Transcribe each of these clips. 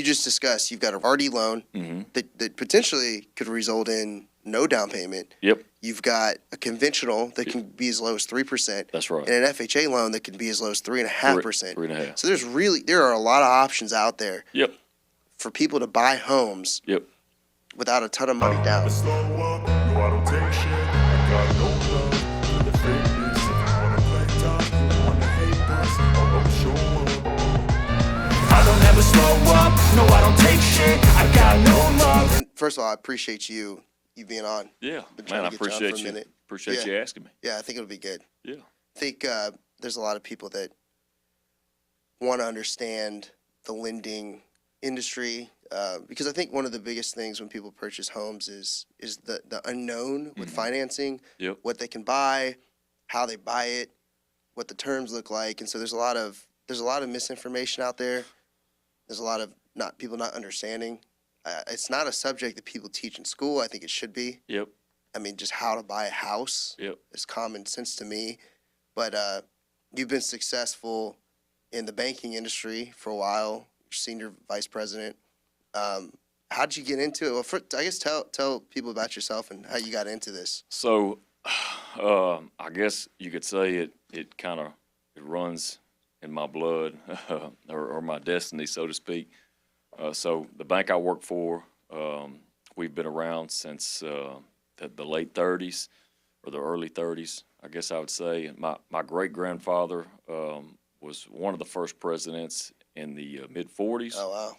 just discussed, you've got an RD loan that potentially could result in no down payment. Yep. You've got a conventional that can be as low as 3%. That's right. And an FHA loan that can be as low as 3.5%. 3.5. So there are a lot of options out there. Yep. For people to buy homes. Yep. Without a ton of money down. And first of all, I appreciate you being on. Yeah, man, I appreciate you. Appreciate you asking me. Yeah, I think it'll be good. Yeah. I think there's a lot of people that want to understand the lending industry because I think one of the biggest things when people purchase homes is the unknown with financing. Yep. What they can buy, how they buy it, what the terms look like, and so there's a lot of misinformation out there. There's a lot of people not understanding. It's not a subject that people teach in school. I think it should be. Yep. I mean, just how to buy a house. Yep. Is common sense to me. But you've been successful in the banking industry for a while. You're senior vice president. How did you get into it? Well, I guess tell people about yourself and how you got into this. So, I guess you could say it kind of runs in my blood or my destiny, so to speak. So the bank I work for, we've been around since the late 30s or the early 30s, I guess I would say. My great-grandfather was one of the first presidents in the mid-40s. Oh, wow.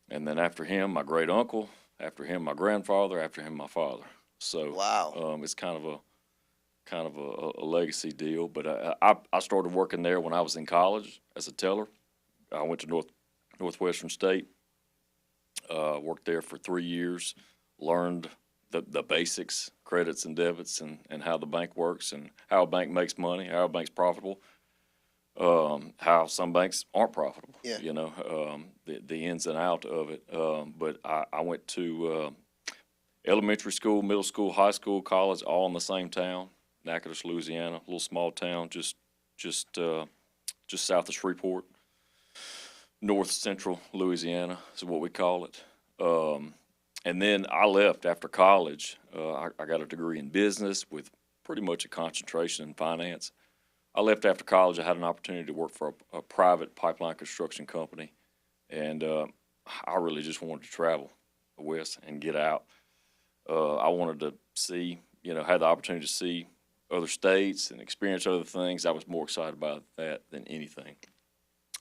And then after him, my great-uncle, after him, my grandfather, after him, my father. So wow. It's kind of a legacy deal. But I started working there when I was in college as a teller. I went to Northwestern State, worked there for 3 years, learned the basics, credits and debits, and how the bank works and how a bank makes money, how a bank's profitable, how some banks aren't profitable, yeah. The ins and out of it. But I went to elementary school, middle school, high school, college, all in the same town, Natchitoches, Louisiana, a little small town just south of Shreveport. North Central Louisiana is what we call it. And then I left after college. I got a degree in business with pretty much a concentration in finance. I left after college. I had an opportunity to work for a private pipeline construction company. And I really just wanted to travel west and get out. I wanted to see, had the opportunity to see other states and experience other things. I was more excited about that than anything.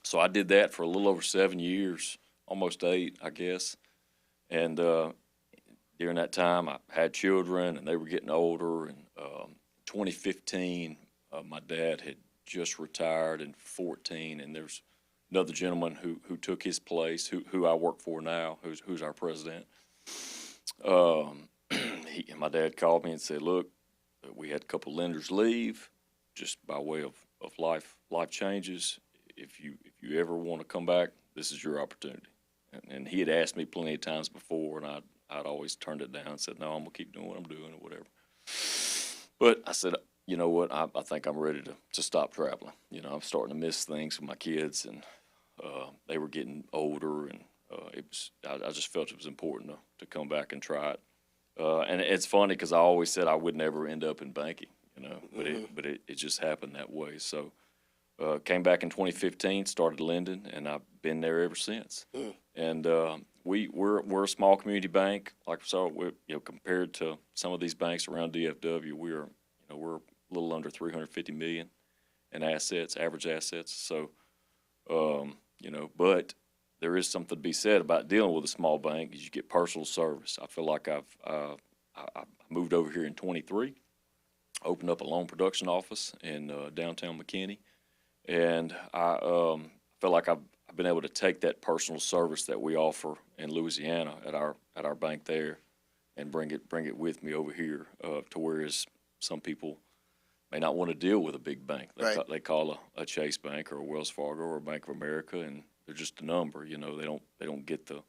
So I did that for a little over 7 years, almost 8, I guess. And during that time, I had children, and they were getting older. And 2015, my dad had just retired in 2014, and there's another gentleman who took his place, who I work for now, who's our president. My dad called me and said, "Look, we had a couple lenders leave, just by way of life changes. If you ever want to come back, this is your opportunity." And he had asked me plenty of times before, and I'd always turned it down and said, "No, I'm gonna keep doing what I'm doing," or whatever. But I said, you know what? I think I'm ready to stop traveling. I'm starting to miss things with my kids, and they were getting older, and I just felt it was important to come back and try it. And it's funny because I always said I would never end up in banking, but it just happened that way. So. Came back in 2015, started lending, and I've been there ever since. And we're a small community bank. Like compared to some of these banks around DFW, we're a little under $350 million in assets, average assets. So, but there is something to be said about dealing with a small bank. Is you get personal service. I feel like I moved over here in 23, opened up a loan production office in downtown McKinney. And I feel like I've been able to take that personal service that we offer in Louisiana at our bank there, and bring it with me over here. To whereas some people may not want to deal with a big bank. They call a Chase Bank or a Wells Fargo or a Bank of America, and they're just a number. They don't get the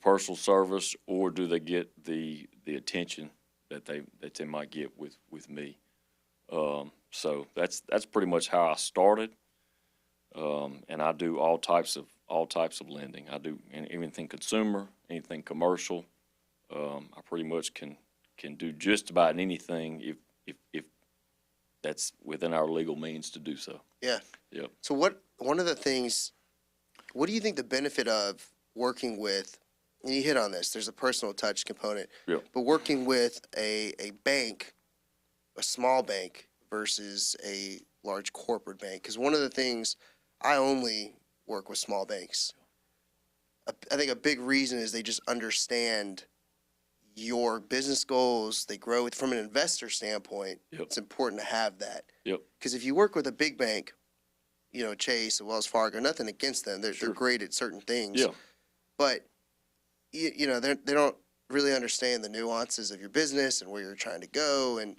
personal service, or do they get the attention that they might get with me. So that's pretty much how I started. And I do all types of lending. I do anything consumer, anything commercial. I pretty much can do just about anything if that's within our legal means to do so. Yeah. Yep. So one of the things, what do you think the benefit of working with, and you hit on this, there's a personal touch component, Yep. but working with a bank, a small bank versus a large corporate bank? Because one of the things, I only work with small banks. I think a big reason is they just understand your business goals. They grow from an investor standpoint. Yep. It's important to have that. Yep. Because if you work with a big bank, Chase, Wells Fargo, nothing against them. They're great at certain things. Yeah. But they don't really understand the nuances of your business and where you're trying to go. And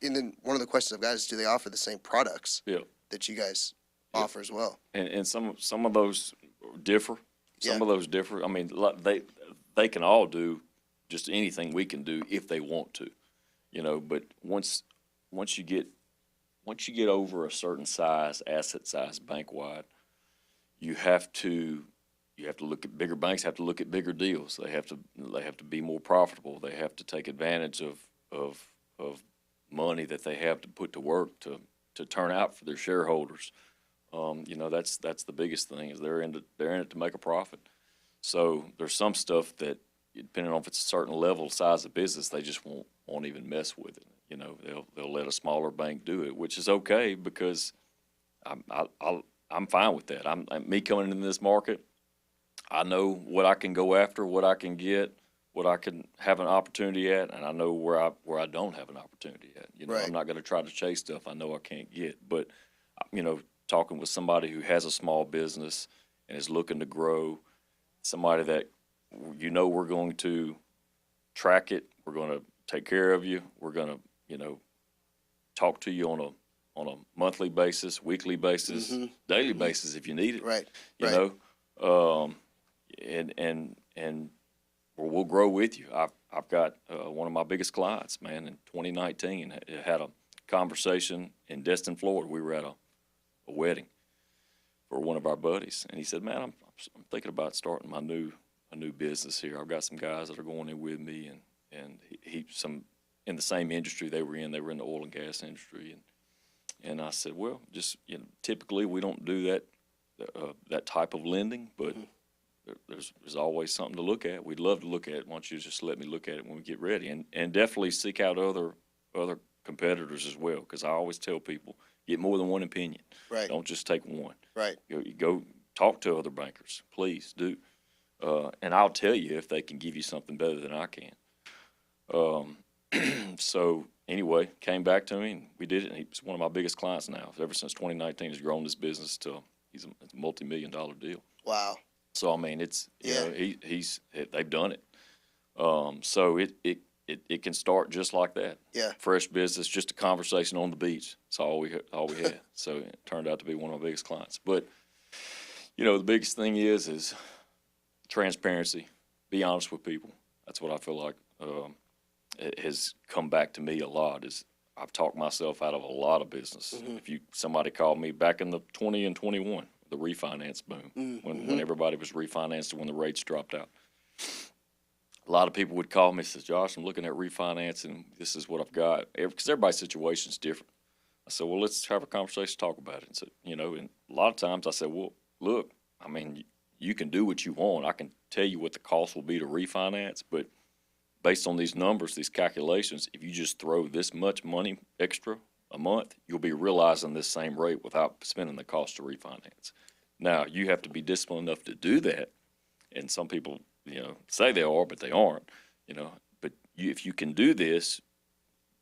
then one of the questions I've got is, do they offer the same products that you guys offer as well? And some of those differ. Some Yeah. of those differ. I mean, they can all do just anything we can do if they want to, But once you get over a certain size, asset size, bank wide, you have to look at bigger banks. Have to look at bigger deals. They have to be more profitable. They have to take advantage of money that they have to put to work to turn out for their shareholders. That's the biggest thing, is they're in it to make a profit. So there's some stuff that, depending on if it's a certain level, size of business, they just won't even mess with it. They'll let a smaller bank do it, which is okay, because I'm fine with that. Me coming into this market, I know what I can go after, what I can get, what I can have an opportunity at, and I know where I don't have an opportunity at. Right. I'm not going to try to chase stuff I know I can't get. But talking with somebody who has a small business and is looking to grow, somebody that we're going to track it, we're going to take care of you, we're going to talk to you on a monthly basis, weekly basis, daily basis if you need it. Right. And we'll grow with you. I've got one of my biggest clients, man, in 2019, had a conversation in Destin, Florida. We were at a wedding for one of our buddies, and he said, "Man, I'm thinking about starting a new business here. I've got some guys that are going in with me, and he some in the same industry they were in. They were in the oil and gas industry, and I said, well, just typically we don't do that type of lending, but there's always something to look at. We'd love to look at it. Why don't you just let me look at it when we get ready, and definitely seek out other competitors as well, because I always tell people, get more than one opinion. Right. Don't just take one. Right. You go talk to other bankers, please do. And I'll tell you if they can give you something better than I can. So anyway, came back to me, and we did it. And he's one of my biggest clients now. Ever since 2019, he's grown this business to he's a multi-million-dollar deal. Wow. So I mean, it's they've done it. So it can start just like that. Yeah. Fresh business, just a conversation on the beach. That's all we had. So it turned out to be one of my biggest clients. But the biggest thing is transparency. Be honest with people. That's what I feel like it has come back to me a lot. Is I've talked myself out of a lot of business. Somebody called me back in the 20 and 21, the refinance boom, when everybody was refinancing, when the rates dropped out. A lot of people would call me and say, Josh, I'm looking at refinancing. This is what I've got. Because everybody's situation is different. I said, well, let's have a conversation, talk about it. And so, and a lot of times I said, well, look, I mean, you can do what you want. I can tell you what the cost will be to refinance, but based on these numbers, these calculations, if you just throw this much money extra a month, you'll be realizing this same rate without spending the cost to refinance. Now, you have to be disciplined enough to do that, and some people, say they are, but they aren't, But if you can do this,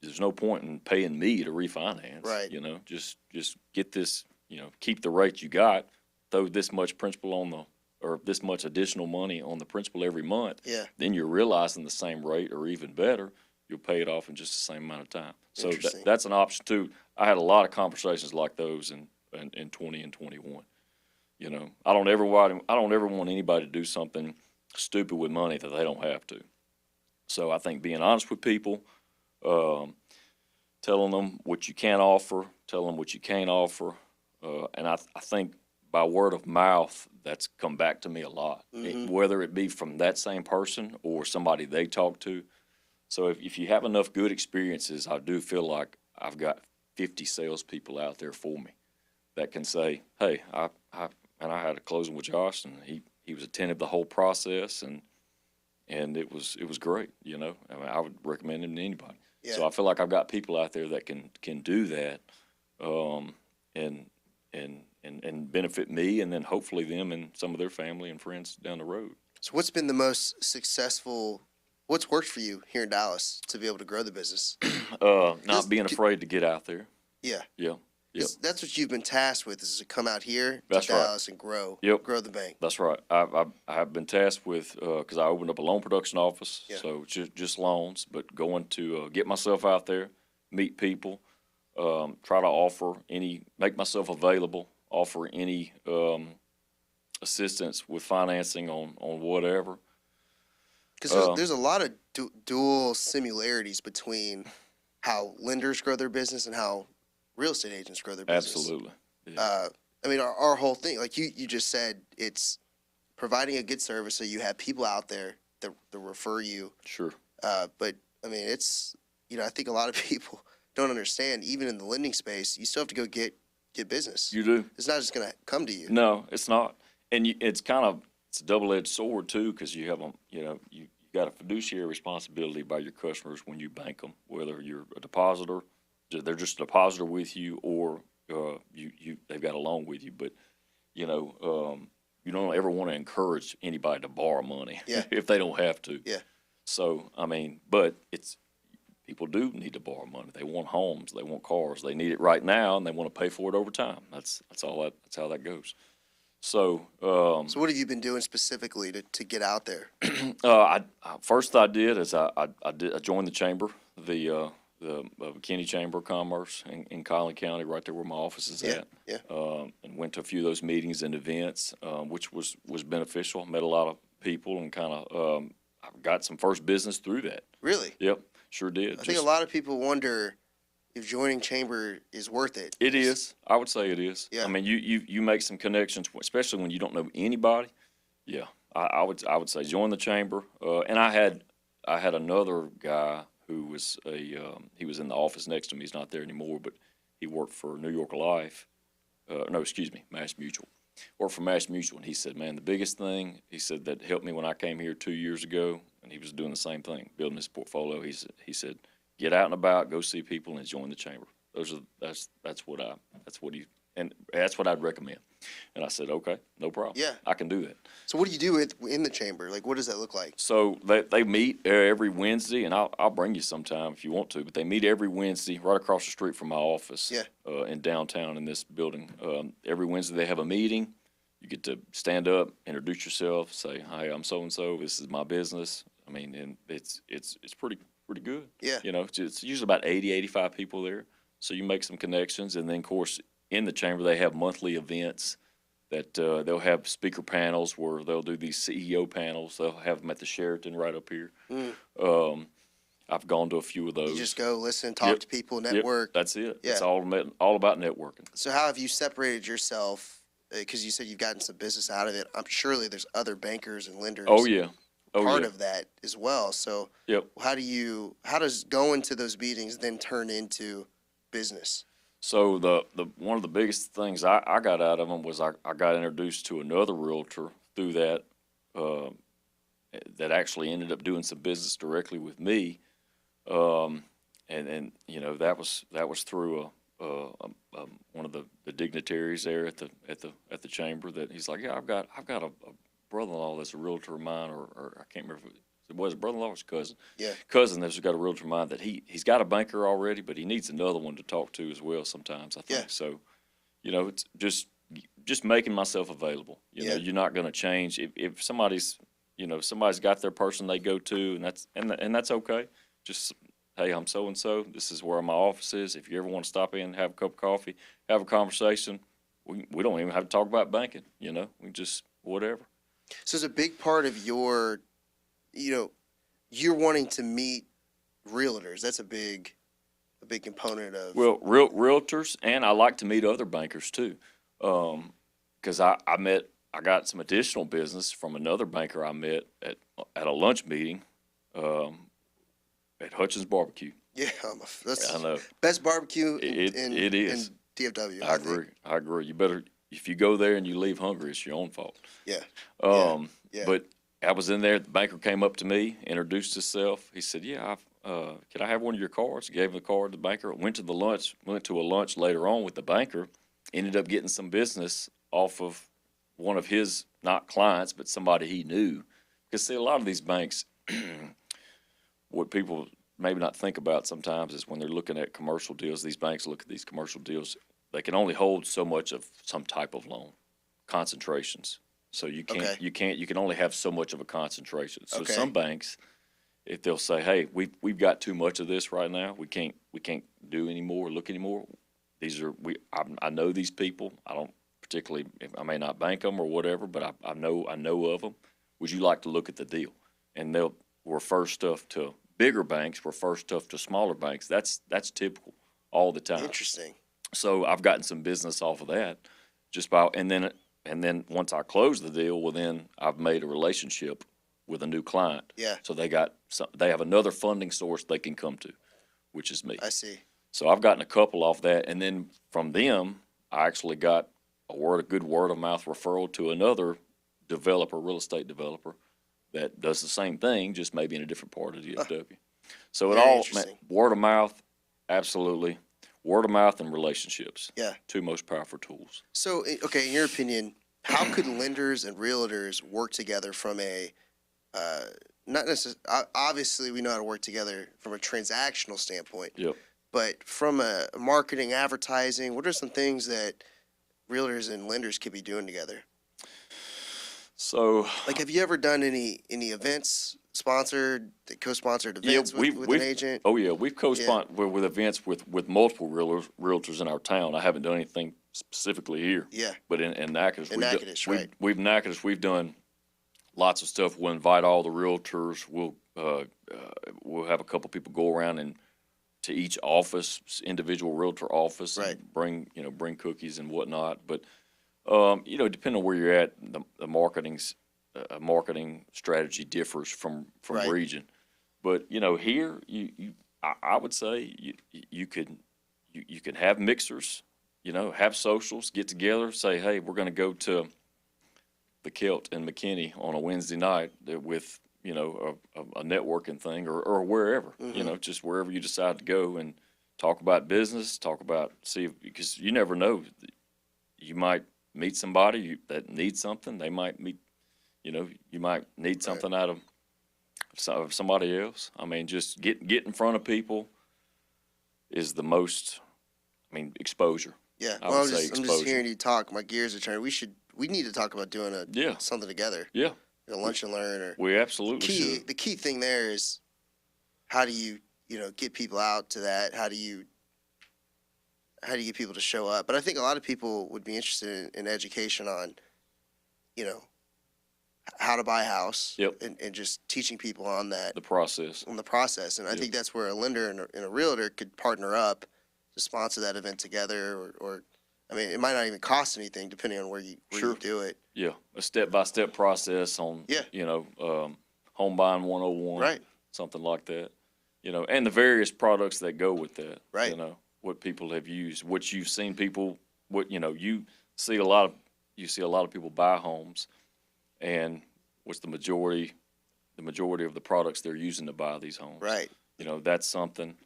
there's no point in paying me to refinance. Right. Just get this, keep the rate you got, throw this much principal or this much additional money on the principal every month. Yeah. Then you're realizing the same rate, or even better, you'll pay it off in just the same amount of time. So that's an option too. I had a lot of conversations like those in 20 and 21. I don't ever want anybody to do something stupid with money that they don't have to. So I think being honest with people, telling them what you can offer, telling them what you can't offer, and I think by word of mouth, that's come back to me a lot, whether it be from that same person or somebody they talk to. So if you have enough good experiences, I do feel like I've got 50 salespeople out there for me that can say, hey, I had a closing with Josh, and he was attentive the whole process, and it was great. I mean, I would recommend him to anybody. Yeah. So I feel like I've got people out there that can do that, and benefit me, and then hopefully them and some of their family and friends down the road. So what's been the most successful? What's worked for you here in Dallas to be able to grow the business? Not being afraid to get out there. Yeah. Yeah. Yep. That's what you've been tasked with, is to come out here That's to right. Dallas and grow the bank. That's right. I have been tasked with, because I opened up a loan production office, Yeah. so just loans, but going to get myself out there, meet people, try to make myself available, offer any assistance with financing on whatever. Because there's a lot of dual similarities between how lenders grow their business and how real estate agents grow their business. Absolutely. Yeah. I mean, our whole thing, like you just said, it's providing a good service so you have people out there that refer you. Sure. But, I mean, it's, I think a lot of people don't understand, even in the lending space, you still have to go get business. You do. It's not just going to come to you. No, it's not. And it's a double-edged sword too, because you have you got a fiduciary responsibility by your customers when you bank them, whether you're a depositor, they're just a depositor with you, or they've got a loan with you. But you don't ever want to encourage anybody to borrow money if they don't have to. Yeah. So I mean, but people do need to borrow money. They want homes, they want cars, they need it right now, and they want to pay for it over time. That's how that goes. So, so what have you been doing specifically to get out there? First I did is I joined the chamber, the McKinney Chamber of Commerce in Collin County, right there where my office is at. Yeah. And went to a few of those meetings and events, which was beneficial. Met a lot of people, and kind of I got some first business through that. Really? Yep, sure did. I think a lot of people wonder if joining chamber is worth it. It is. I would say it is. Yeah. I mean, you make some connections, especially when you don't know anybody. Yeah, I would say join the chamber. And I had another guy who was he was in the office next to me. He's not there anymore, but he worked for New York Life. Mass Mutual. Worked for Mass Mutual, and he said, man, the biggest thing, he said, that helped me when I came here 2 years ago, and he was doing the same thing, building his portfolio. He said, get out and about, go see people, and join the chamber. That's what I'd recommend. And I said, okay, no problem. Yeah. I can do that. So what do you do in the chamber? Like, what does that look like? So they meet every Wednesday, and I'll bring you sometime if you want to, but they meet every Wednesday right across the street from my office. Yeah. In downtown in this building. Every Wednesday they have a meeting. You get to stand up, introduce yourself, say, hi, I'm so-and-so, this is my business. I mean, and it's pretty good. Yeah. It's usually about 80, 85 people there. So you make some connections, and then, of course, in the chamber they have monthly events that they'll have speaker panels where they'll do these CEO panels. They'll have them at the Sheraton right up here. I've gone to a few of those. You just go listen, talk to people, network. Yep, that's it. Yeah. It's all about networking. So how have you separated yourself? Because you said you've gotten some business out of it. I'm surely there's other bankers and lenders. Oh, yeah. Part of that as well. So yep. How does going to those meetings then turn into business? So the one of the biggest things I got out of them was I got introduced to another realtor through that that actually ended up doing some business directly with me, and that was through one of the dignitaries there at the chamber, that he's like, yeah, I've got a brother-in-law that's a realtor of mine, or I can't remember if it was a brother-in-law or his cousin. Yeah. Cousin that's got a realtor of mine that he's got a banker already, but he needs another one to talk to as well sometimes, I think. Yeah. So, it's just making myself available. You're not going to change if somebody's got their person they go to, and that's okay. Just, hey, I'm so-and-so. This is where my office is. If you ever want to stop in, have a cup of coffee, have a conversation, we don't even have to talk about banking, we just whatever. So it's a big part of your, you're wanting to meet realtors. That's a big component of. Well, realtors, and I like to meet other bankers too, because because I got some additional business from another banker I met at a lunch meeting at Hutchins Barbecue. Yeah, that's I know. best barbecue It is. in DFW. I think. agree. I agree. You better, if you go there and you leave hungry, it's your own fault. Yeah. Yeah. But I was in there. The banker came up to me, introduced himself. He said, "Yeah, can I have one of your cards?" Gave him the card to the banker. Went to a lunch later on with the banker. Ended up getting some business off of one of his, not clients, but somebody he knew. Because see, a lot of these banks, what people maybe not think about sometimes is when they're looking at commercial deals, these banks look at these commercial deals, they can only hold so much of some type of loan, concentrations. So you can only have so much of a concentration. So some banks, if they'll say, "Hey, we've got too much of this right now. We can't do anymore, look anymore. I know these people. I don't particularly, I may not bank them or whatever, but I know of them. Would you like to look at the deal?" And they'll refer stuff to bigger banks, refer stuff to smaller banks. That's typical all the time. Interesting. So I've gotten some business off of that, and then once I close the deal, well, then I've made a relationship with a new client. Yeah. So they have another funding source they can come to, which is me. I see. So I've gotten a couple off that, and then from them, I actually got a good word of mouth referral to another real estate developer that does the same thing, just maybe in a different part of DFW. So word of mouth, absolutely. Word of mouth and relationships. Yeah. Two most powerful tools. So, okay, in your opinion, how could lenders and realtors work together from a, not necessarily, obviously we know how to work together from a transactional standpoint. Yep. But from a marketing, advertising, what are some things that realtors and lenders could be doing together? So, like, have you ever done any events, co-sponsored events with an agent? Oh yeah, we've co-sponsored with events with multiple realtors in our town. I haven't done anything specifically here. Yeah. But in Natchitoches, right. We've done lots of stuff. We'll invite all the realtors. We'll have a couple people go around and to each office, individual realtor office, right. and bring cookies and whatnot. But depending on where you're at, the marketing strategy differs from right. region. But here I would say you could have mixers, have socials, get together, say, "Hey, we're going to go to the Kelt in McKinney on a Wednesday night with a networking thing or wherever, just wherever you decide to go and talk about business, because you never know, you might meet somebody that needs something. They might you might need something out of somebody else. I mean, just get in front of people is the most, exposure. Yeah. I would say I'm just hearing you talk. My gears are turning. We need to talk about doing something together. Yeah. Lunch and learn, or we absolutely should. The key thing there is, how do you get people out to that? How do you get people to show up? But I think a lot of people would be interested in education on, how to buy a house. Yep. And just teaching people on that. The process. And I think that's where a lender and a realtor could partner up to sponsor that event together, or it might not even cost anything depending on where you do it. Yeah, a step-by-step process on, home buying 101, right? Something like that, and the various products that go with that, right? What people have used, what you've seen people, you see a lot of people buy homes, and what's the majority of the products they're using to buy these homes, right? That's something.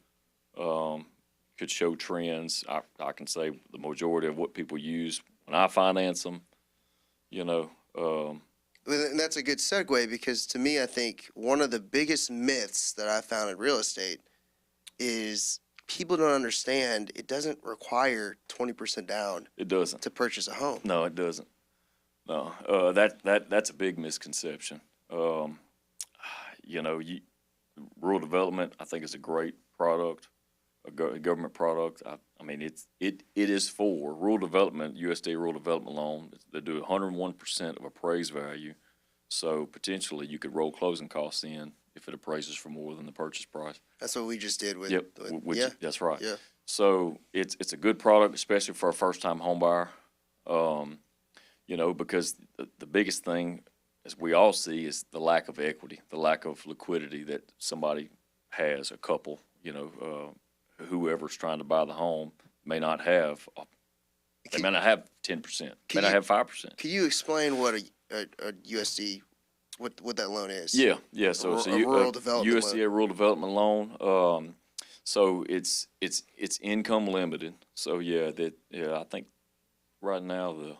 Could show trends. I can say the majority of what people use when I finance them, And that's a good segue, because to me, I think one of the biggest myths that I found in real estate is people don't understand it doesn't require 20% down. It doesn't. To purchase a home. No, it doesn't. No, that's a big misconception. Rural development, I think, is a great product. A government product. It is for rural development. USDA rural development loan. They do 101% of appraised value, so potentially you could roll closing costs in if it appraises for more than the purchase price. That's what we just did with. Yep. That's right. Yeah. So it's a good product, especially for a first time home buyer. you know, because the biggest thing, as we all see, is the lack of equity, the lack of liquidity that somebody has, a couple, you know, whoever's trying to buy the home may not have. They may not have 10%, may not have 5%. Can you explain what a USD, what that loan is? Yeah. So it's a rural development USDA loan. rural development loan. So it's income limited. So I think right now the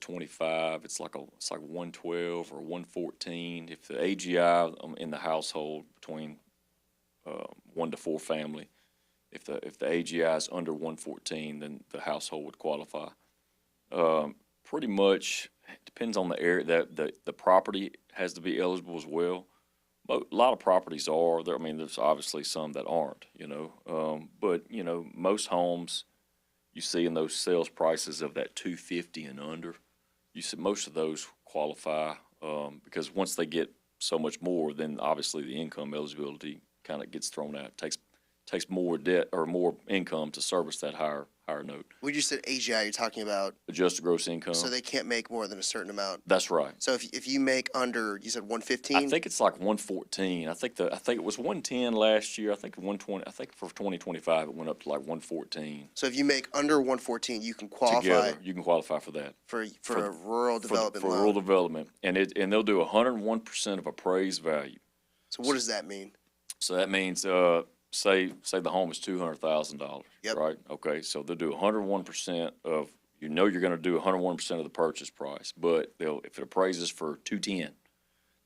25, it's like 112 or 114. If the AGI in the household between 1 to 4 family, if the AGI is under 114, then the household would qualify. Pretty much depends on the area. That the property has to be eligible as well. But a lot of properties are there. I mean, there's obviously some that aren't. You know, but you know, most homes you see in those sales prices of that 250 and under, you see most of those qualify because once they get so much more, then obviously the income eligibility kind of gets thrown out. It takes more debt or more income to service that higher note. When you said AGI, you're talking about Adjusted gross income. so they can't make more than a certain amount. That's right. So if you make under, you said 115. I think it's like 114. I think it was 110 last year. I think 120. I think for 2025 it went up to like 114. So if you make under 114, you can qualify. Together, you can qualify for that. For a rural development for loan. rural development, and they'll do 101% of appraised value. So what does that mean? So that means say the home is $200,000. Yep. Right. Okay. So they'll do 101% of, you know, you're going to do 101% of the purchase price, but if it appraises for 210,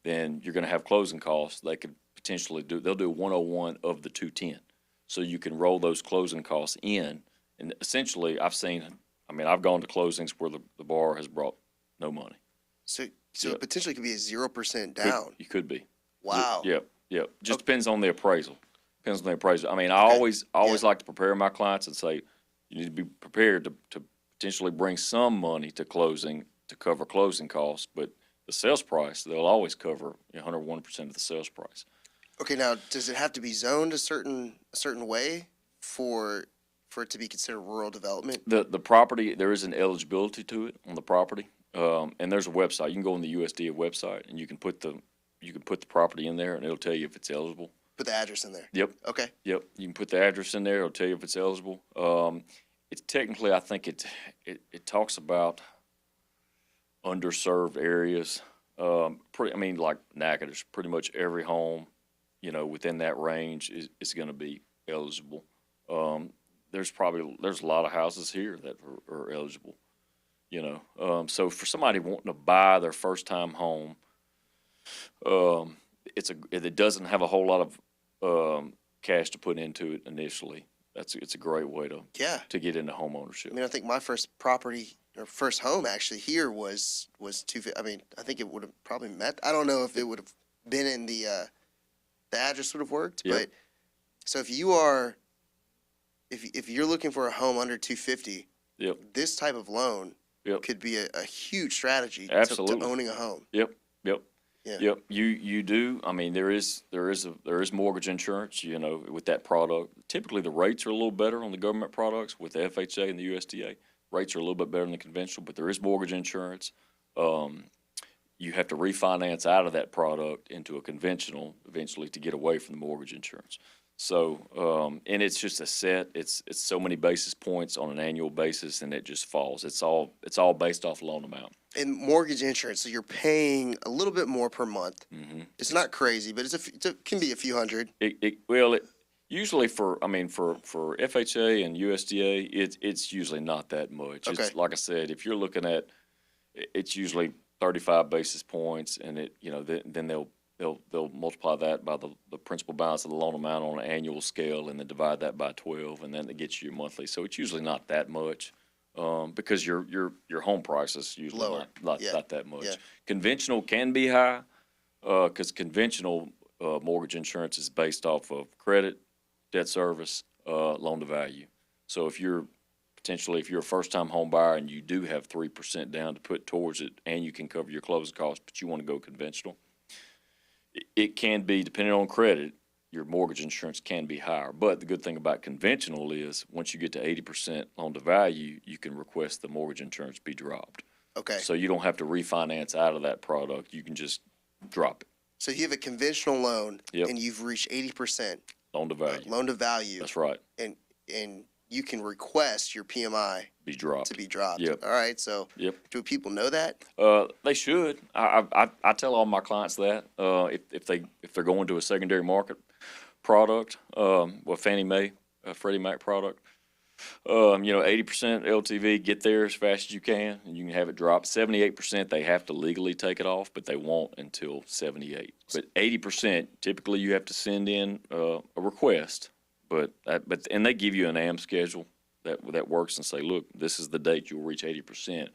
then you're going to have closing costs. They could potentially they'll do 101 of the 210. So you can roll those closing costs in. And essentially I've gone to closings where the borrower has brought no money. So it potentially could be a 0% down. You could be. Wow. Yep. Just depends on the appraisal. Depends on the appraisal. I mean, I Okay. always like to prepare my clients and say, you need to be prepared to potentially bring some money to closing to cover closing costs, but the sales price, they'll always cover 101% of the sales price. Okay, now does it have to be zoned a certain way for it to be considered rural development? The property, there is an eligibility to it on the property, and there's a website. You can go on the USDA website and you can put the property in there, and it'll tell you if it's eligible. Put the address in there. Yep. Okay. Yep. You can put the address in there. It'll tell you if it's eligible. It's technically, I think it talks about underserved areas. Like Natchitoches, pretty much every home, you know, within that range is going to be eligible. There's a lot of houses here that are eligible, you know. So for somebody wanting to buy their first time home, it doesn't have a whole lot of cash to put into it initially. It's a great way to get into home ownership. I mean, I think my first property or first home actually here was 250. I mean, I think it would have probably met. I don't know if it would have been in the address would have worked, Yep. but so if you're looking for a home under 250, Yep. this type of loan Yep. could be a huge strategy Absolutely. to owning a home. Yep. Yeah. Yep. You do. I mean, there is mortgage insurance, you know, with that product. Typically the rates are a little better on the government products with the FHA and the USDA. Rates are a little bit better than the conventional, but there is mortgage insurance. You have to refinance out of that product into a conventional eventually to get away from the mortgage insurance. So, and it's just a set. It's so many basis points on an annual basis, and it just falls. It's all based off loan amount. And mortgage insurance, so you're paying a little bit more per month. Mm-hmm. It's not crazy, but it can be a few hundred. Usually for FHA and USDA, it's usually not that much. Okay. It's like I said, if you're looking at, it's usually 35 basis points, and then they'll multiply that by the principal balance of the loan amount on an annual scale, and then divide that by 12, and then it gets you your monthly. So it's usually not that much. Because your home price is usually Lower. not Yeah. that much. Yeah. Conventional can be high, because conventional mortgage insurance is based off of credit, debt service, loan to value. So if you're a first-time home buyer and you do have 3% down to put towards it, and you can cover your closing costs, but you want to go conventional, it can be, depending on credit, your mortgage insurance can be higher. But the good thing about conventional is once you get to 80% loan to value, you can request the mortgage insurance be dropped. Okay. So you don't have to refinance out of that product. You can just drop it. So you have a conventional loan, Yep. and you've reached 80% Loan to value. loan to value. That's right. And you can request your PMI Be dropped. to be dropped. Yep. All right. So Yep. do people know that? They should. I tell all my clients that if they're going to a secondary market product, Fannie Mae, Freddie Mac product, 80% LTV, get there as fast as you can, and you can have it drop. 78%, they have to legally take it off, but they won't until 78. But 80%, typically you have to send in a request, and they give you an AM schedule that works and say, look, this is the date you'll reach 80%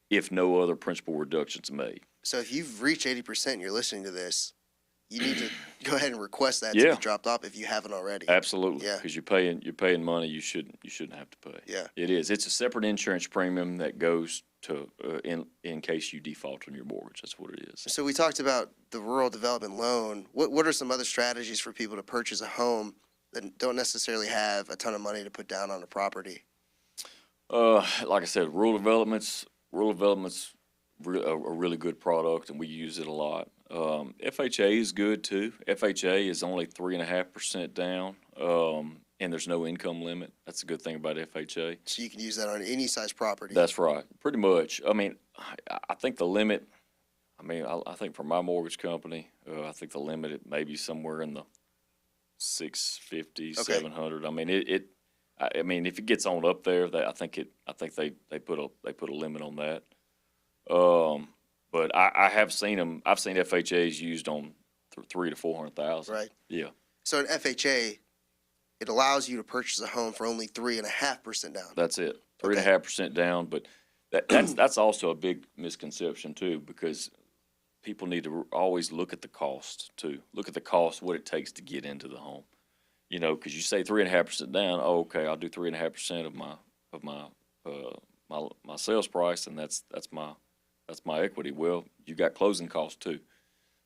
if no other principal reductions made. So if you've reached 80% and you're listening to this, you need to go ahead and request that Yeah. to be dropped off if you haven't already. Absolutely, Yeah. because you're paying money you shouldn't have to pay. Yeah. It is. It's a separate insurance premium that goes to in case you default on your mortgage. That's what it is. So we talked about the rural development loan. What are some other strategies for people to purchase a home that don't necessarily have a ton of money to put down on a property? Like I said, rural development's a really good product, and we use it a lot. FHA is good too. FHA is only 3.5% down, and there's no income limit. That's a good thing about FHA. So you can use that on any size property. That's right, pretty much. I mean, I think the limit. I think for my mortgage company, I think the limit it may be somewhere in the 650, Okay. 700. I mean, I mean, if it gets on up there, I think they put a limit on that. But I have seen them. I've seen FHAs used on 300,000 to 400,000. Right. Yeah. So an FHA, it allows you to purchase a home for only 3.5% down. That's it. 3.5% down. But that's also a big misconception too, because people need to always look at the cost too. Look at the cost, what it takes to get into the home. Because you say 3.5% down. Oh, okay, I'll do 3.5% of my sales price, and that's my equity. Well, you got closing costs too,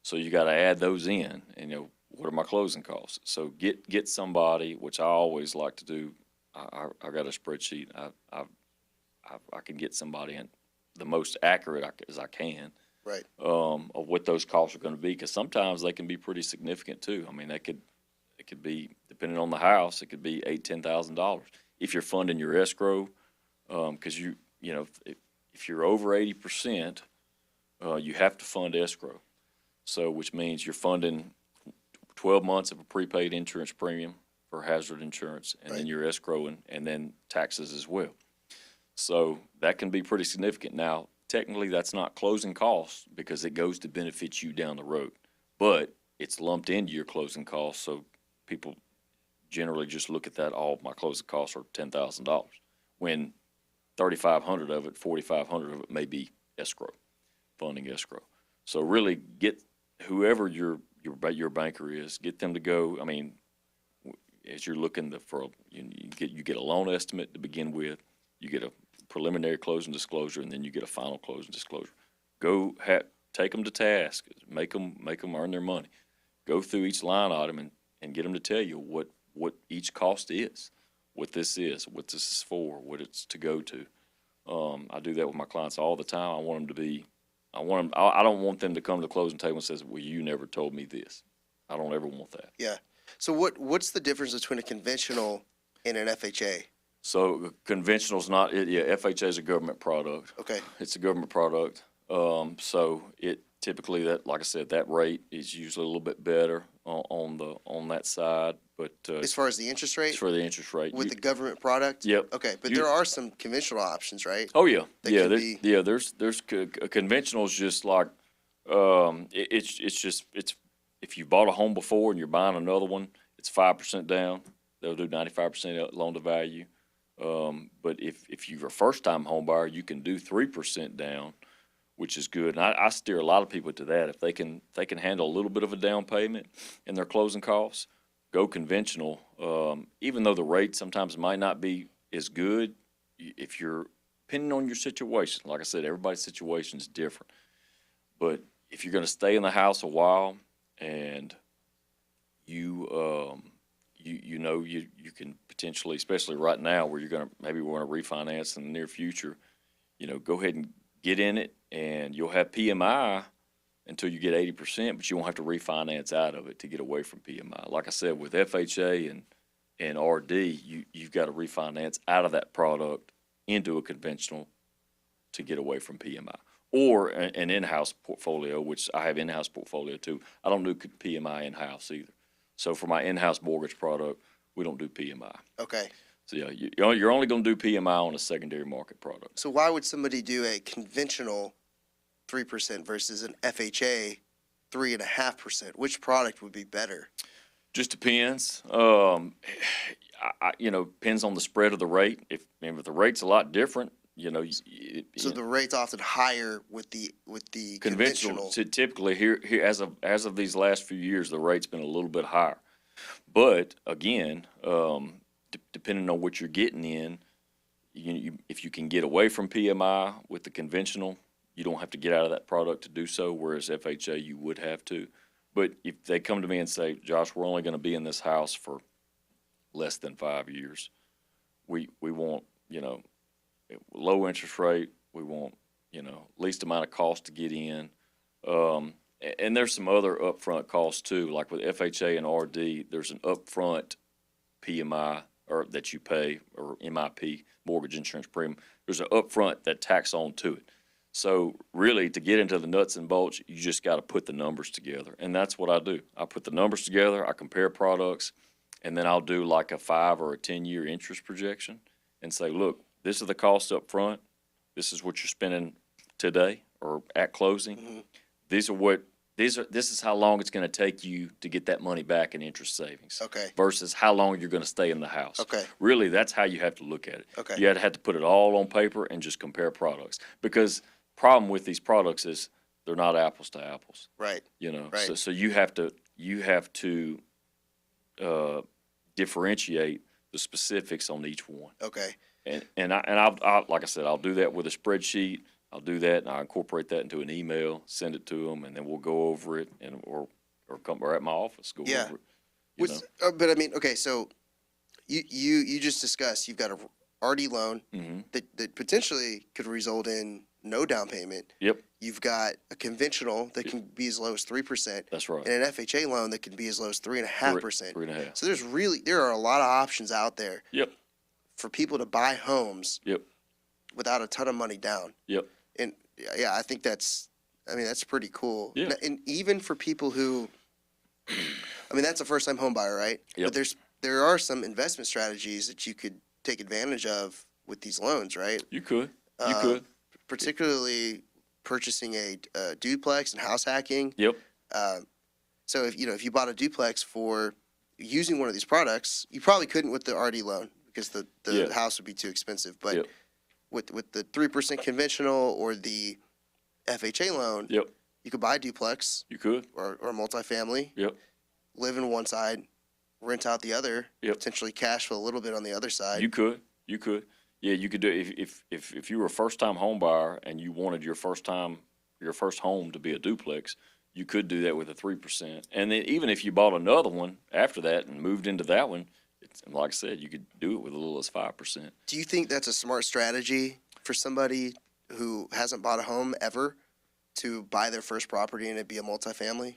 so you got to add those in. And what are my closing costs? So get somebody, which I always like to do. I got a spreadsheet. I can get somebody in the most accurate as I can. Right. Of what those costs are going to be, because sometimes they can be pretty significant too. I mean, it could be, depending on the house, it could be $8,000-$10,000 if you're funding your escrow, because if you're over 80%, you have to fund escrow. So, which means you're funding 12 months of a prepaid insurance premium for hazard insurance, and then you're escrowing, and then taxes as well. So that can be pretty significant. Now, technically, that's not closing costs because it goes to benefit you down the road, but it's lumped into your closing costs. So people generally just look at that. All my closing costs are $10,000, when 3,500 of it, 4,500 of it may be escrow, funding escrow. So really get whoever your banker is, get them to go. I mean, as you're looking you get a loan estimate to begin with, you get a preliminary closing disclosure, and then you get a final closing disclosure. Take them to task, make them earn their money. Go through each line item and get them to tell you what each cost is, what this is for, what it's to go to. I do that with my clients all the time. I don't want them to come to the closing table and say, well, you never told me this. I don't ever want that. Yeah. So what's the difference between a conventional and an FHA? So conventional's not it. Yeah, FHA is a government product. Okay. It's a government product. So it typically, that, like I said, that rate is usually a little bit better on that side. But As far as the interest rate? as for the interest rate, With the government product? Yep. Okay, but there are some conventional options, right? oh yeah, that yeah, can there's conventional is just like it's if you bought a home before and you're buying another one, it's 5% down. They'll do 95% loan to value. But if you're a first-time home buyer, you can do 3% down, which is good. And I steer a lot of people to that. If they can handle a little bit of a down payment in their closing costs, go conventional. Even though the rate sometimes might not be as good, if you're depending on your situation. Like I said, everybody's situation is different. But if you're going to stay in the house a while and you can potentially, especially right now where you're going to maybe want to refinance in the near future, go ahead and get in it, and you'll have PMI until you get 80%, but you won't have to refinance out of it to get away from PMI. Like I said, with FHA and RD, you've got to refinance out of that product into a conventional to get away from PMI. Or an in-house portfolio, which I have in-house portfolio too. I don't do PMI in-house either. So for my in-house mortgage product, we don't do PMI. Okay. So yeah, you're only going to do PMI on a secondary market product. So why would somebody do a conventional 3% versus an FHA 3.5%? Which product would be better? Just depends. Depends on the spread of the rate. If the rate's a lot different, So the rate's often higher with the conventional. So typically here as of these last few years, the rate's been a little bit higher. But again, depending on what you're getting in, if you can get away from PMI with the conventional, you don't have to get out of that product to do so. Whereas FHA, you would have to. But if they come to me and say, Josh, we're only going to be in this house for less than 5 years, we want low interest rate. We want least amount of cost to get in. And there's some other upfront costs too, like with FHA and RD. There's an upfront PMI or that you pay, or MIP, mortgage insurance premium. There's an upfront that tax on to it. So really, to get into the nuts and bolts, you just got to put the numbers together, and that's what I do. I put the numbers together. I compare products, and then I'll do like a 5 or a 10-year interest projection, and say, look, this is the cost up front. This is what you're spending today or at closing. Mm-hmm. This is how long it's going to take you to get that money back in interest savings. Okay. Versus how long you're going to stay in the house. Okay. Really, that's how you have to look at it. Okay. You have to put it all on paper and just compare products. Because problem with these products is they're not apples to apples. Right. Right. So you have to differentiate the specifics on each one. Okay. And I'll like I said, I'll do that with a spreadsheet. I'll do that, and I'll incorporate that into an email, send it to them, and then we'll go over it, or at my office, go over it. But I mean, okay, so you just discussed you've got a RD loan that potentially could result in no down payment. Yep. You've got a conventional that can be as low as 3%. That's right. And an FHA loan that can be as low as 3.5%. 3.5. So there are a lot of options out there. Yep. For people to buy homes. Yep. Without a ton of money down. Yep. And yeah, I think that's pretty cool. Yeah. And even for people who, that's a first time home buyer, right? Yep. But there are some investment strategies that you could take advantage of with these loans, right? You could. Particularly purchasing a duplex and house hacking. Yep. So if you bought a duplex for using one of these products, you probably couldn't with the RD loan because the house would be too expensive. But yep. with the 3% conventional or the FHA loan, yep. you could buy a duplex. You could. Or a multifamily. Yep. Live in one side, rent out the other. Yep. Potentially cash flow a little bit on the other side. You could. Yeah, you could do it if you were a first-time home buyer and you wanted your first home to be a duplex, you could do that with a 3%. And then even if you bought another one after that and moved into that one, like I said, you could do it with as little as 5%. Do you think that's a smart strategy for somebody who hasn't bought a home ever to buy their first property and it be a multifamily?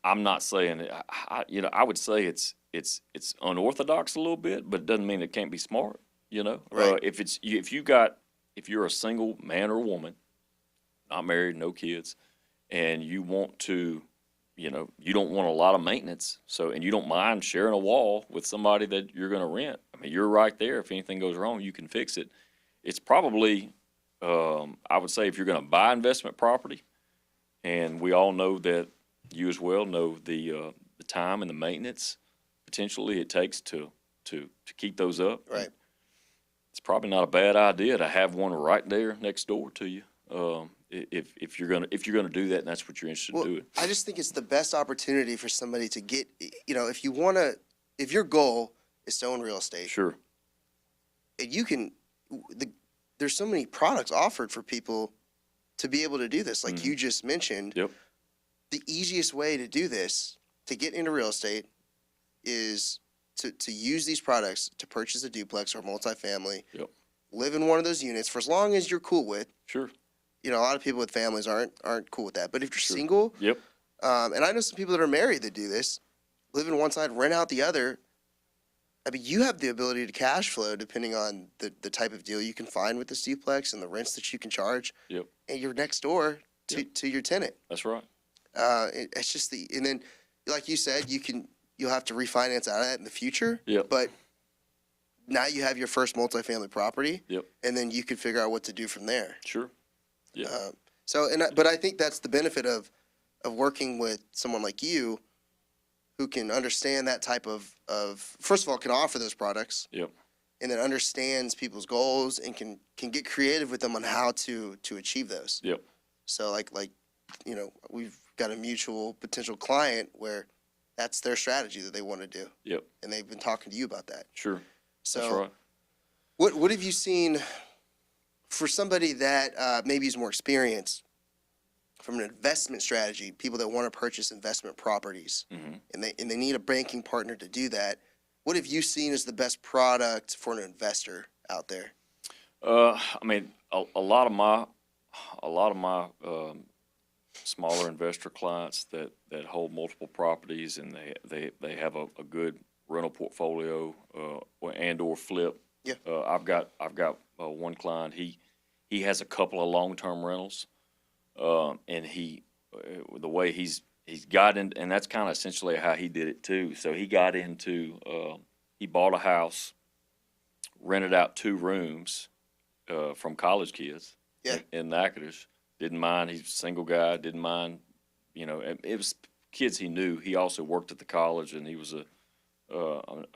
I'm not saying it. I would say it's unorthodox a little bit, but it doesn't mean it can't be smart. Right. If you're a single man or woman, not married, no kids, and you want to, you don't want a lot of maintenance, and you don't mind sharing a wall with somebody that you're going to rent. You're right there. If anything goes wrong, you can fix it. It's probably, I would say, if you're going to buy investment property, and we all know that you as well know the time and the maintenance potentially it takes to keep those up. Right. It's probably not a bad idea to have one right there next door to you. If you're gonna do that, and that's what you're interested in doing. I just think it's the best opportunity for somebody to get. If your goal is to own real estate, sure. And you can. There's so many products offered for people to be able to do this, like you just mentioned. Yep. The easiest way to do this, to get into real estate, is to use these products to purchase a duplex or multifamily. Yep. live in one of those units for as long as you're cool with. Sure. You know, a lot of people with families aren't cool with that. But if you're Sure. single, Yep. and I know some people that are married that do this, live in one side, rent out the other. I mean, you have the ability to cash flow depending on the type of deal you can find with this duplex and the rents that you can charge. Yep. And you're next door to your tenant. That's right. It's just and then, like you said, you'll have to refinance out of that in the future. Yep. But now you have your first multifamily property. Yep. And then you can figure out what to do from there. Sure. Yeah. But I think that's the benefit of working with someone like you, who can understand that type of first of all, can offer those products. Yep. And then understands people's goals and can get creative with them on how to achieve those. Yep. So like you know, we've got a mutual potential client where that's their strategy that they want to do. Yep. And they've been talking to you about that. Sure. So That's right. what have you seen for somebody that maybe is more experienced from an investment strategy, people that want to purchase investment properties, Mm-hmm. and they need a banking partner to do that? What have you seen as the best product for an investor out there? I mean, a lot of my smaller investor clients that hold multiple properties and they have a good rental portfolio or flip. Yeah. I've got one client. He has a couple of long-term rentals, and the way he's got in, and that's kind of essentially how he did it too. So he got into he bought a house, rented out 2 rooms from college kids. Yeah. In Natchitoches. Didn't mind. He's a single guy. Didn't mind. You know, it was kids he knew. He also worked at the college, and he was a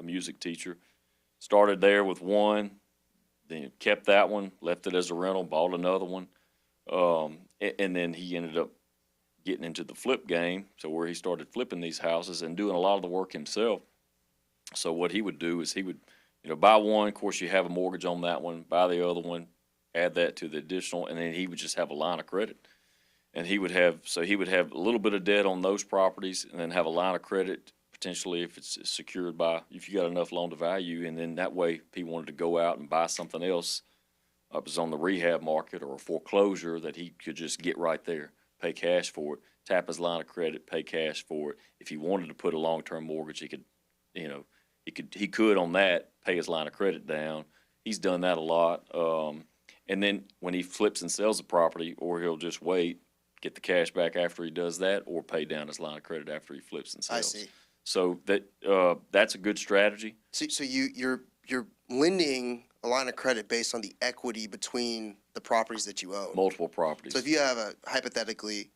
music teacher. Started there with one, then kept that one, left it as a rental, bought another one, and then he ended up getting into the flip game. So where he started flipping these houses and doing a lot of the work himself. So what he would do is he would, buy one. Of course, you have a mortgage on that one. Buy the other one. Add that to the additional, and then he would just have a line of credit. And he would have a little bit of debt on those properties, and then have a line of credit potentially if it's secured by, if you got enough loan to value, and then that way if he wanted to go out and buy something else up was on the rehab market or a foreclosure, that he could just get right there, pay cash for it, tap his line of credit, pay cash for it. If he wanted to put a long-term mortgage, he could on that pay his line of credit down. He's done that a lot. And then when he flips and sells the property, or he'll just wait, get the cash back after he does that, or pay down his line of credit after he flips and sells. I see. So that's a good strategy. So you're lending a line of credit based on the equity between the properties that you own. Multiple properties. So if you have hypothetically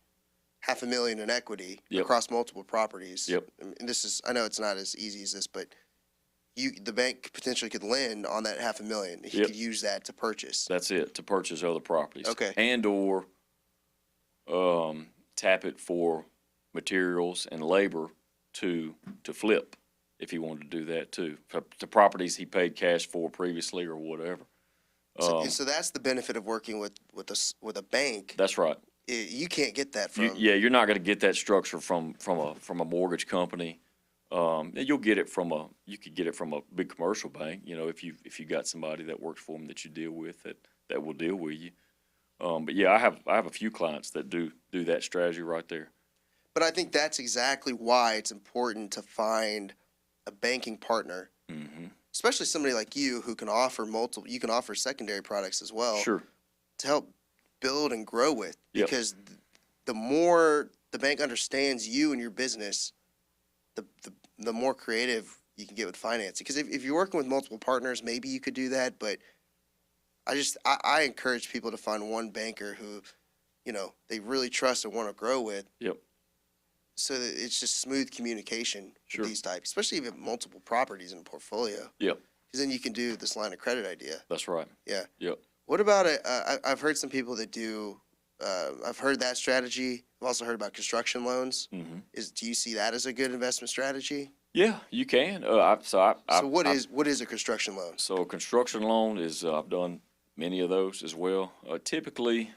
$500,000 in equity across multiple properties. Yep. And I know it's not as easy as this, but the bank potentially could lend on that $500,000. He could use that to purchase. That's it, to purchase other properties. Okay. And or tap it for materials and labor to flip, if he wanted to do that too. To properties he paid cash for previously or whatever. So that's the benefit of working with a bank. That's right. You can't get that from. You're not going to get that structure from a mortgage company. You could get it from a big commercial bank. If you got somebody that works for them that you deal with that will deal with you. But yeah, I have a few clients that do that strategy right there. But I think that's exactly why it's important to find a banking partner, especially somebody like you who can offer multiple. You can offer secondary products as well. Sure. To help build and grow with, Yep. because the more the bank understands you and your business, the more creative you can get with financing. Because if you're working with multiple partners, maybe you could do that. But I encourage people to find one banker who, they really trust and want to grow with. Yep. So that it's just smooth communication Sure. with these types, especially if you have multiple properties in a portfolio. Yep. Because then you can do this line of credit idea. That's right. Yeah. Yep. What about it? I've heard some people that do. I've heard that strategy. I've also heard about construction loans. Mm-hmm. Do you see that as a good investment strategy? Yeah, you can. So what is a construction loan? So a construction loan is, I've done many of those as well. Typically,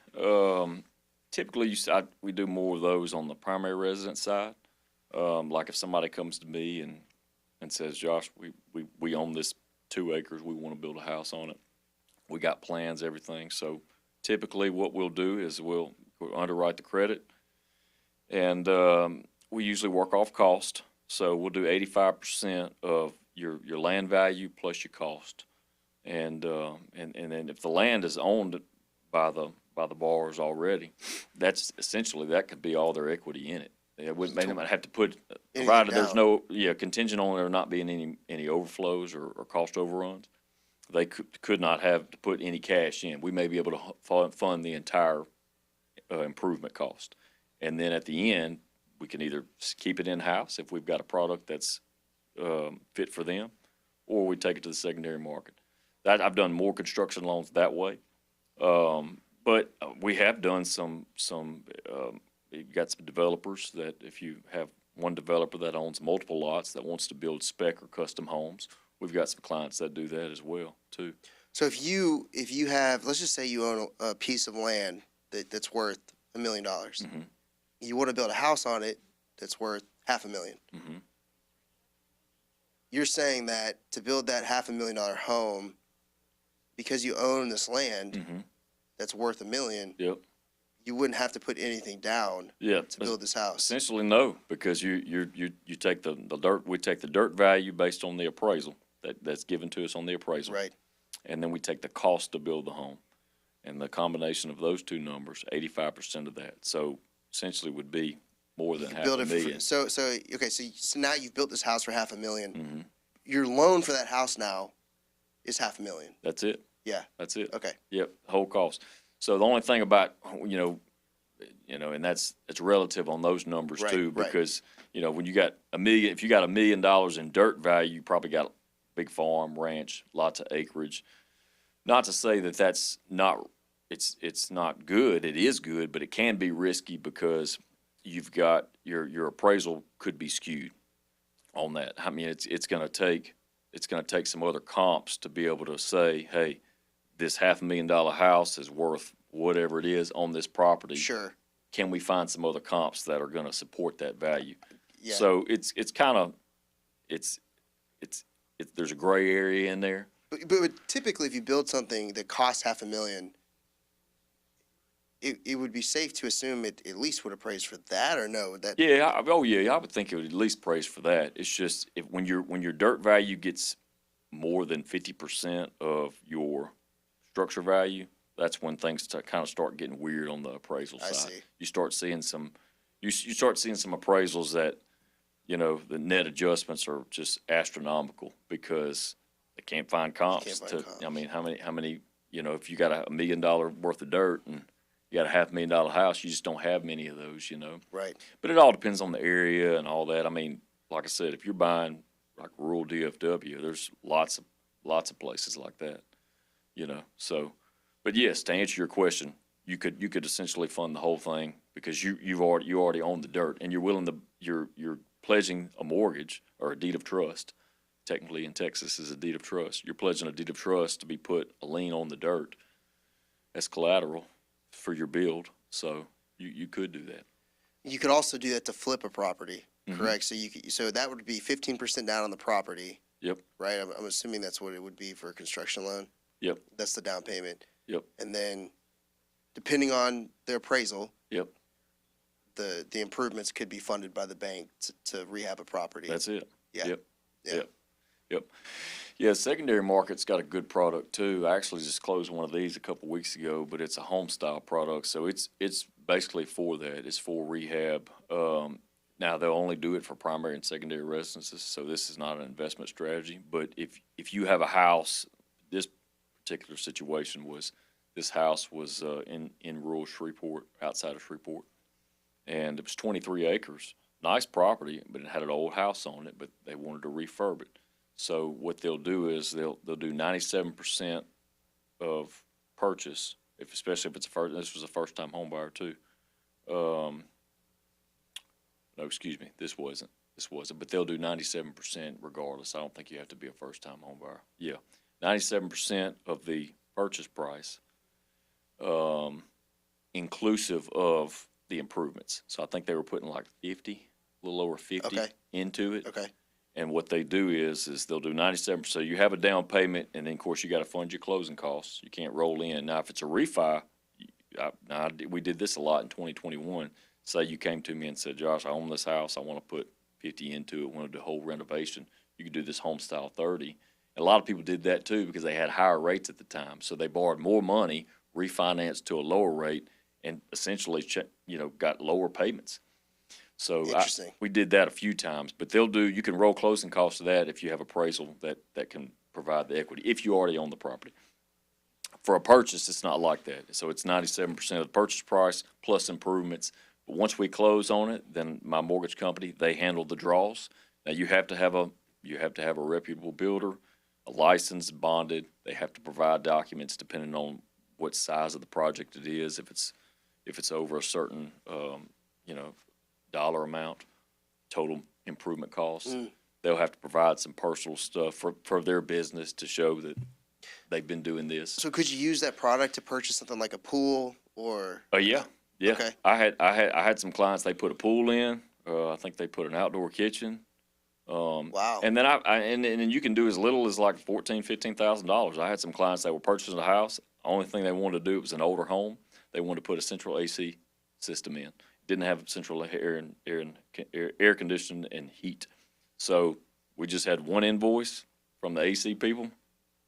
we do more of those on the primary residence side. Like if somebody comes to me and says, Josh, we own this 2 acres, we want to build a house on it. We got plans, everything. So typically what we'll do is we'll underwrite the credit, and we usually work off cost. So we'll do 85% of your land value plus your cost. And then if the land is owned by the borrowers already, that's essentially, that could be all their equity in it. We may not have to put, provided there's no, contingent on there not being any overflows or cost overruns. They could not have to put any cash in. We may be able to fund the entire improvement cost. And then at the end, we can either keep it in-house if we've got a product that's fit for them, or we take it to the secondary market. I've done more construction loans that way. But we have done some you've got some developers that, if you have one developer that owns multiple lots that wants to build spec or custom homes, we've got some clients that do that as well too. So if you have, let's just say you own a piece of land that's worth $1 million, Mm-hmm. you want to build a house on it that's worth $500,000. Mm-hmm. You're saying that to build that $500,000 home, because you own this land Mm-hmm. that's worth $1 million, Yep. you wouldn't have to put anything down to build this house. Essentially, no, because you take the dirt. We take the dirt value based on the appraisal that's given to us on the appraisal, Right. and then we take the cost to build the home, and the combination of those two numbers, 85% of that. So essentially, would be more than half a million. So now you've built this house for $500,000. Mm-hmm. Your loan for that house now is $500,000. That's it. Yeah. That's it. Okay. Yep. Whole cost. So the only thing about and it's relative on those numbers Right, too, right. because when you got if you got $1 million in dirt value, you probably got a big farm, ranch, lots of acreage. Not to say that that's not it's not good. It is good, but it can be risky because you've got your appraisal could be skewed on that. I mean, it's going to take some other comps to be able to say, hey, this $500,000 house is worth whatever it is on this property. Sure. Can we find some other comps that are going to support that value? Yeah. So it's kind of there's a gray area in there. But typically, if you build something that costs $500,000, it would be safe to assume it at least would appraise for that, or no? That I would think it would at least praise for that. It's just when your dirt value gets more than 50% of your structure value, that's when things kind of start getting weird on the appraisal side. I see. You start seeing some appraisals that the net adjustments are just astronomical because they can't find comps. I mean, how many if you got $1 million worth of dirt and you got a $500,000 house, you just don't have many of those, Right. But it all depends on the area and all that. I mean, like I said, if you're buying like rural DFW, there's lots of places like that, So, but yes, to answer your question, you could essentially fund the whole thing because you already own the dirt and you're pledging a mortgage or a deed of trust. Technically in Texas is a deed of trust. You're pledging a deed of trust to be put a lien on the dirt as collateral for your build. So you could do that. You could also do that to flip a property, Mhm. correct? So that would be 15% down on the property. Yep. Right. I'm assuming that's what it would be for a construction loan. Yep. That's the down payment. Yep. And then, depending on the appraisal, Yep. the improvements could be funded by the bank to rehab a property. That's it. Yeah. Yep. Yeah. Yep. Yeah, secondary market's got a good product too. I actually just closed one of these a couple weeks ago, but it's a home style product, so it's basically for that. It's for rehab. Now they'll only do it for primary and secondary residences, so this is not an investment strategy. But if you have a house, this particular situation was this house was in rural Shreveport, outside of Shreveport, and it was 23 acres. Nice property, but it had an old house on it, but they wanted to refurb it. So what they'll do is they'll do 97% of purchase, especially if it's this was a first time home buyer too. No, excuse me, this wasn't, but they'll do 97% regardless. I don't think you have to be a first time home buyer. Yeah, 97% of the purchase price, inclusive of the improvements. So I think they were putting like 50, a little over 50 Okay. into it. Okay. And what they do is they'll do 97%. So you have a down payment, and then of course you got to fund your closing costs. You can't roll in. Now, if it's a refi, we did this a lot in 2021. Say you came to me and said, Josh, I own this house. I want to put 50 into it. I want to do a whole renovation. You could do this home style 30. And a lot of people did that too because they had higher rates at the time. So they borrowed more money, refinanced to a lower rate, and essentially, got lower payments. So we did that a few times, but you can roll closing costs to that if you have appraisal that can provide the equity, if you already own the property. For a purchase, it's not like that. So it's 97% of the purchase price plus improvements. But once we close on it, then my mortgage company, they handle the draws. Now you have to have a reputable builder, a license, bonded. They have to provide documents depending on what size of the project it is. If it's over a certain dollar amount, total improvement costs, they'll have to provide some personal stuff for their business to show that they've been doing this. So could you use that product to purchase something like a pool or? Yeah. Okay. I had some clients. They put a pool in. I think they put an outdoor kitchen. Wow. And then and you can do as little as like $14,000-$15,000. I had some clients that were purchasing a house. Only thing they wanted to do, it was an older home. They wanted to put a central AC system in. Didn't have central air conditioning and heat. So we just had one invoice from the AC people,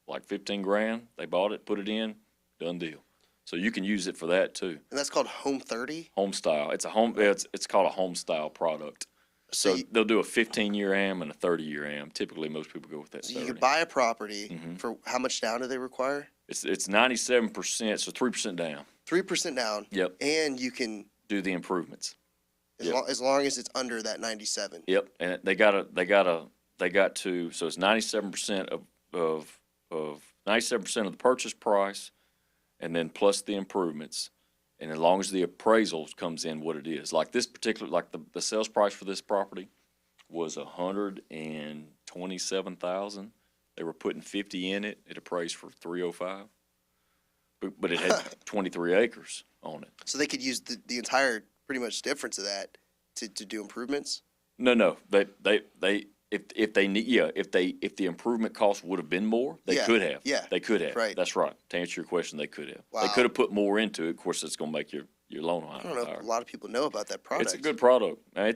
like 15 grand. They bought it, put it in, done deal. So you can use it for that too. And that's called Home 30? Home style. It's called a home style product. So they'll do a 15-year AM and a 30-year AM. Typically, most people go with that. So you can buy a property for how much down do they require? It's 97%, so 3% down. 3% down. Yep. And you can do the improvements. As long as it's under that 97. Yep. And they got to. So it's 97% of 97% of the purchase price, and then plus the improvements. And as long as the appraisal comes in what it is, like this particular, like the sales price for this property was $127,000. They were putting 50 in it. It appraised for 305, but it had 23 acres on it. So they could use the entire pretty much difference of that to do improvements. No, if the improvement cost would have been more, they could have. Yeah, they could have. Right. That's right. To answer your question, they could have. Wow. They could have put more into it. Of course, it's going to make your loan higher. I don't know if a lot of people know about that product. It's a good product. My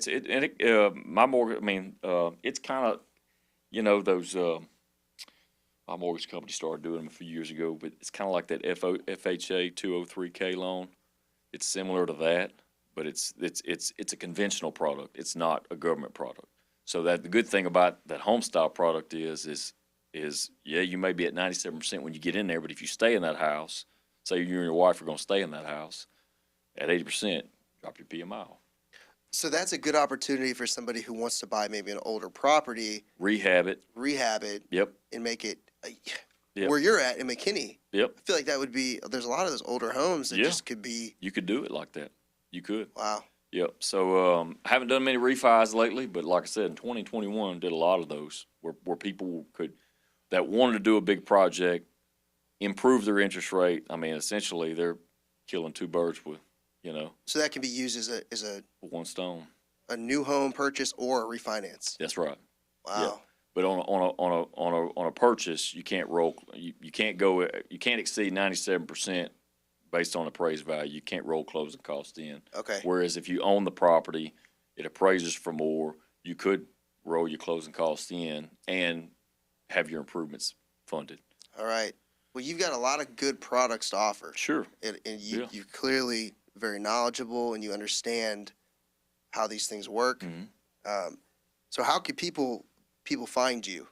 mortgage. I mean, it's kind of, those. My mortgage company started doing them a few years ago, but it's kind of like that FHA 203K loan. It's similar to that, but it's a conventional product. It's not a government product. So the good thing about that home style product is you may be at 97% when you get in there, but if you stay in that house, say you and your wife are going to stay in that house, at 80%, drop your PMI off. So that's a good opportunity for somebody who wants to buy maybe an older property, rehab it, yep, and make it yep. where you're at in McKinney. Yep. I feel like that would be. There's a lot of those older homes that just could be. You could do it like that. You could. Wow. Yep. So I haven't done many refis lately, but like I said, in 2021, did a lot of those where people that wanted to do a big project, improve their interest rate. I mean, essentially, they're killing two birds with, So that can be used as a one stone. A new home purchase or a refinance. That's right. Wow. Yep. But on a purchase, you can't you can't exceed 97%. Based on appraised value, you can't roll closing costs in. Okay. Whereas if you own the property, it appraises for more. You could roll your closing costs in and have your improvements funded. All right. Well, you've got a lot of good products to offer. Sure. And you're clearly very knowledgeable and you understand how these things work. Mm-hmm. So how could people find you?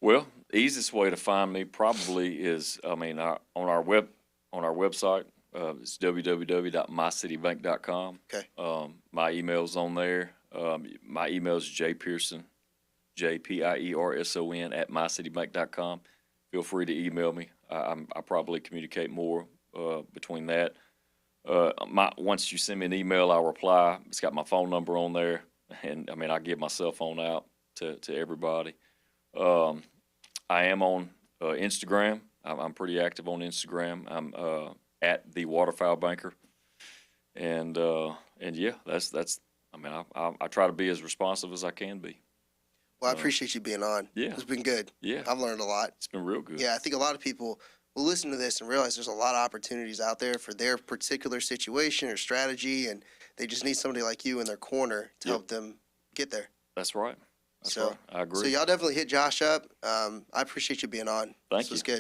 Well, the easiest way to find me probably is, on our website, it's www.mycitybank.com. Okay. My email's on there. My email is jpierson, JPIERSON @mycitybank.com. Feel free to email me. I probably communicate more between that. Once you send me an email, I'll reply. It's got my phone number on there, and I give my cell phone out to everybody. I am on Instagram. I'm pretty active on Instagram. I'm at the Waterfowl Banker, and yeah, that's. I try to be as responsive as I can be. Well, I appreciate you being on. Yeah. It's been good. Yeah. I've learned a lot. It's been real good. Yeah, I think a lot of people will listen to this and realize there's a lot of opportunities out there for their particular situation or strategy, and they just need somebody like you in their corner to help them get there. That's right. That's So- right. I agree. So y'all definitely hit Josh up. I appreciate you being on. Thank This was you. good.